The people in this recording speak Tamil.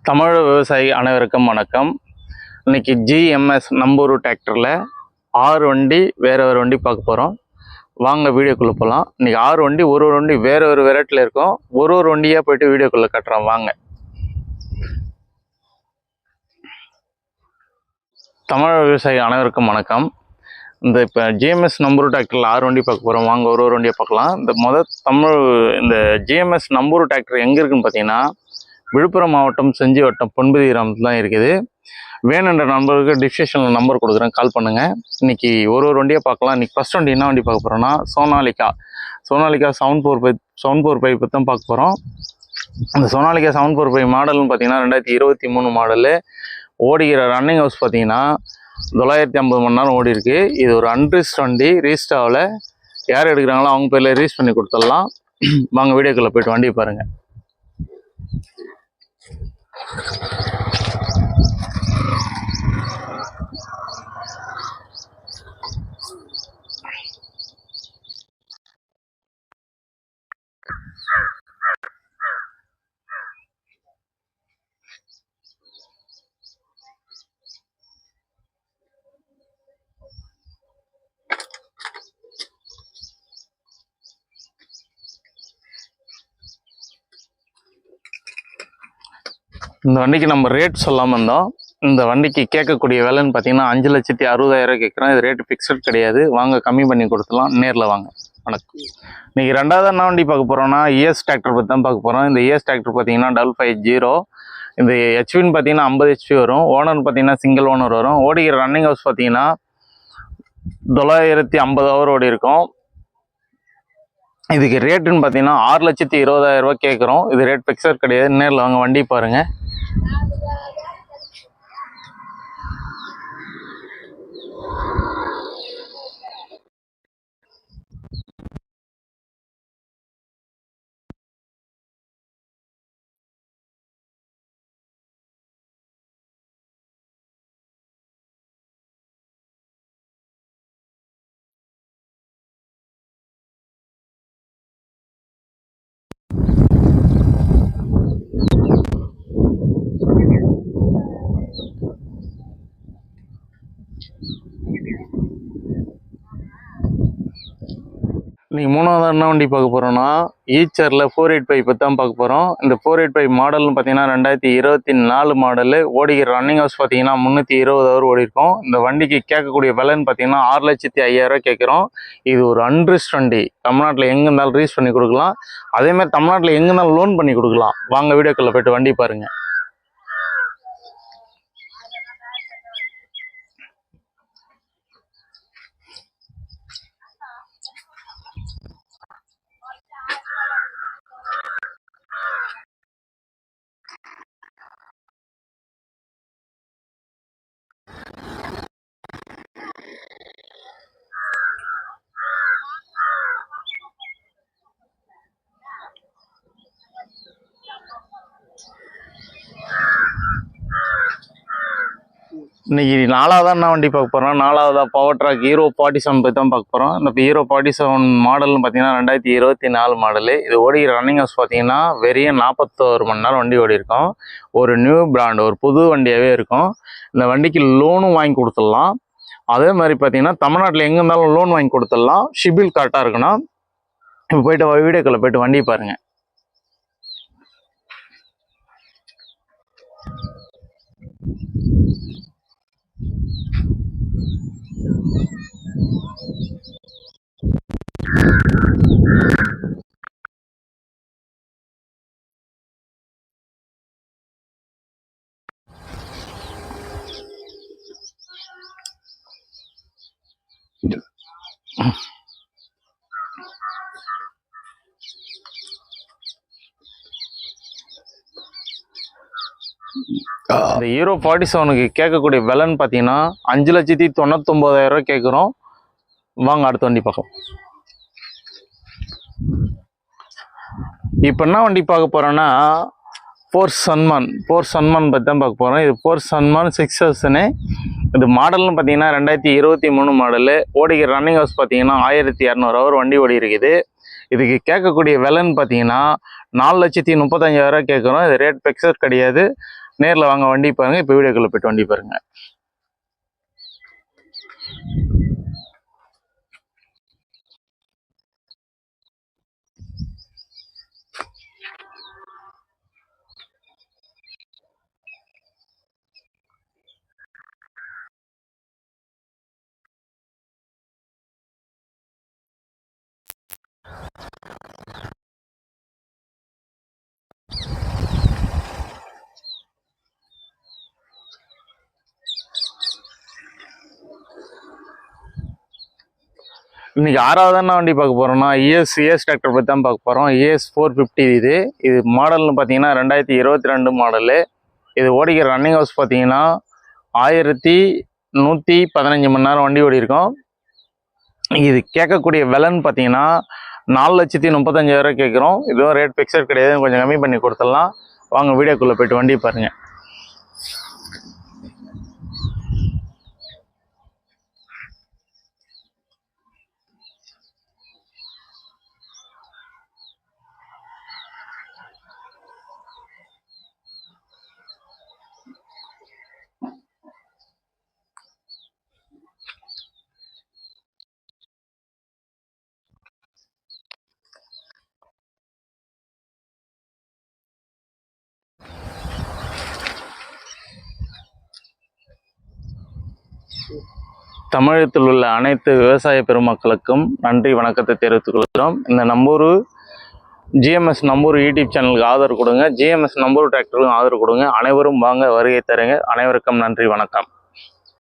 தமிழ் விவசாயி அனைவருக்கும் வணக்கம். இன்னைக்கு ஜிஎம்எஸ் நம்பூர் டிராக்டரில் 6 வண்டி வேறு வண்டி பார்க்க போகிறோம். வாங்க வீடியோக்குள்ளே போகலாம். இன்றைக்கி 6 வண்டி ஒரு வண்டி வேறு வெரைட்டியில் இருக்கும். ஒரு வண்டியாக போய்ட்டு வீடியோக்குள்ளே கட்டுறோம் வாங்க. தமிழ் விவசாயி அனைவருக்கும் வணக்கம். இப்போ ஜிஎம்எஸ் நம்பூர் டிராக்டரில் 6 வண்டி பார்க்க போகிறோம். வாங்க ஒரு வண்டியாக பார்க்கலாம். இந்த ஜிஎம்எஸ் நம்பூர் டிராக்டர் எங்கே இருக்குதுன்னு பார்த்தீங்கன்னா விழுப்புரம் மாவட்டம் செஞ்சி வட்டம் பொன்பதி கிராமத்தில் தான் இருக்குது. வேணுன்ற நம்பருக்கு டிஸ்கிரிப்ஷனில் நம்பர் கொடுக்குறேன், கால் பண்ணுங்கள். இன்றைக்கி ஒரு வண்டியாக பார்க்கலாம். இன்றைக்கி ஃபஸ்ட் வண்டி என்ன வண்டி பார்க்க போகிறோன்னா சோனாலிகா 745 தான் பார்க்க போகிறோம். அந்த சோனாலிகா 745 மாடல்னு பார்த்தீங்கன்னா 2023 மாடலு. ஓடிக்கிற ரன்னிங் ஹவுஸ் பார்த்தீங்கன்னா 950 மணி நேரம் ஓடி இருக்குது. இது ஒரு அன்ரிஸ்ட் வண்டி, ரீஸ்டாவில் யார் எடுக்கிறாங்களோ அவங்க பேரில் ரீஸ் பண்ணி கொடுத்துடலாம். வாங்க வீடியோக்குள்ளே போய்ட்டு வண்டியை பாருங்கள். இந்த வண்டிக்கு நம்ம ரேட் சொல்லாமல் இருந்தோம். இந்த வண்டிக்கு கேட்கக்கூடிய விலைன்னு பார்த்தீங்கன்னா 5,60,000 கேட்குறோம். இது ரேட்டு ஃபிக்ஸட் கிடையாது. வாங்க கம்மி பண்ணி கொடுத்துலாம், நேரில் வாங்க. வணக்கம். இன்றைக்கி ரெண்டாவது என்ன வண்டி பார்க்க போகிறோன்னா ES டிராக்டர் பற்றி தான் பார்க்க போகிறோம். இந்த ES டிராக்டர் பார்த்தீங்கன்னா 550. இந்த ஹெச்பின்னு பார்த்தீங்கன்னா 50 HP வரும். ஓனர் பார்த்தீங்கன்னா சிங்கிள் ஓனர் வரும். ஓடிக்கிற ரன்னிங் ஹவுஸ் பார்த்தீங்கன்னா 950 ஹவர் ஓடி இருக்கும். இதுக்கு ரேட்டுன்னு பார்த்தீங்கன்னா 6,20,000 கேட்குறோம். இது ரேட் ஃபிக்ஸட் கிடையாது. நேரில் வாங்க, வண்டி பாருங்கள். இன்றைக்கி மூணாவது என்ன வண்டி பார்க்க போகிறோன்னா ஈச்சரில் 485 தான் பார்க்க போகிறோம். இந்த 485 மாடல்னு பார்த்தீங்கன்னா 2024 மாடலு. ஓடிக்கிற ரன்னிங் ஹவுஸ் பார்த்தீங்கன்னா 320 ஹவர் ஓடி இருக்கும். இந்த வண்டிக்கு கேட்கக்கூடிய விலைன்னு பார்த்தீங்கன்னா 6,05,000 கேட்குறோம். இது ஒரு அன்ரிஸ்ட் வண்டி. தமிழ்நாட்டில் எங்கே இருந்தாலும் ரீஸ் பண்ணி கொடுக்கலாம். அதேமாதிரி தமிழ்நாட்டில் எங்கே இருந்தாலும் லோன் பண்ணி கொடுக்கலாம். வாங்க வீடியோக்குள்ளே போய்ட்டு வண்டி பாருங்கள். இன்றைக்கி நாலாவதாக என்ன வண்டி பார்க்க போகிறோம். நாலாவதாக பவர் ட்ராக் ஹீரோ 47 பற்றி தான் பார்க்க போகிறோம். இந்த ஹீரோ 47 மாடல்னு பார்த்தீங்கன்னா 2024 மாடலு. இது ஓடிக்கிற ரன்னிங் ஹவுஸ் பார்த்தீங்கன்னா வெறும் 41 மணி நேரம் வண்டி ஓடி இருக்கும். ஒரு நியூ பிராண்ட், ஒரு புது வண்டியாகவே இருக்கும். இந்த வண்டிக்கு லோனும் வாங்கி கொடுத்துடலாம். அதே மாதிரி பார்த்தீங்கன்னா தமிழ்நாட்டில் எங்கே இருந்தாலும் லோன் வாங்கி கொடுத்துடலாம். ஷிபில் கரெக்டாக இருக்கணும். இப்போ போய்ட்டு வீடியோக்குள்ளே போய்ட்டு வண்டி பாருங்கள். இந்த ஹீரோ 47க்கு கேட்கக்கூடிய விலைன்னு பார்த்தீங்கன்னா 5,99,000 கேட்குறோம். வாங்க அடுத்த வண்டி பார்க்கலாம். இப்போ என்ன வண்டி பார்க்க போகிறோன்னா போர்ஸ் சன்மான் பற்றி தான் பார்க்க போகிறோம். இது போர்ஸ் சன்மான் 6,000. இது மாடல்னு பார்த்தீங்கன்னா 2023 மாடலு. ஓடிக்கிற ரன்னிங் ஹவுஸ் பார்த்தீங்கன்னா 1200 ஹவர் வண்டி ஓடி இருக்குது. இதுக்கு கேட்கக்கூடிய விலைன்னு பார்த்தீங்கன்னா 4,35,000 கேட்குறோம். இது ரேட் ஃபிக்ஸட் கிடையாது. நேரில் வாங்க வண்டி பாருங்கள். இப்போ வீடியோக்குள்ளே போய்ட்டு வண்டி பாருங்கள். இன்னைக்கு 6வது வண்டி பார்க்க போகிறோம்னா ES டிராக்டர் பற்றி தான் பார்க்க போகிறோம். ES 450 இது மாடல்னு பார்த்தீங்கன்னா 2022 மாடலு. இது ஓடிக்கிற ரன்னிங் ஹவுஸ் பார்த்தீங்கன்னா 1115 மணி நேரம் வண்டி ஓடி இருக்கும். இது கேட்கக்கூடிய விலைன்னு பார்த்தீங்கன்னா 4,35,000 கேட்குறோம். இதுவும் ரேட் ஃபிக்ஸட் கிடையாது, கொஞ்சம் கம்மி பண்ணி கொடுத்துடலாம். வாங்க வீடியோக்குள்ளே போய்ட்டு வண்டி பாருங்கள். தமிழகத்தில் உள்ள அனைத்து விவசாய பெருமக்களுக்கும் நன்றி வணக்கத்தை தெரிவித்துக் கொள்கிறோம். இந்த நம்பூர் GMS நம்பூர் யூடியூப் சேனலுக்கு ஆதரவு கொடுங்க. GMS நம்பூர் டிராக்டருக்கும் ஆதரவு கொடுங்க. அனைவரும் வாங்க, வருகை தருங்க. அனைவருக்கும் நன்றி, வணக்கம்.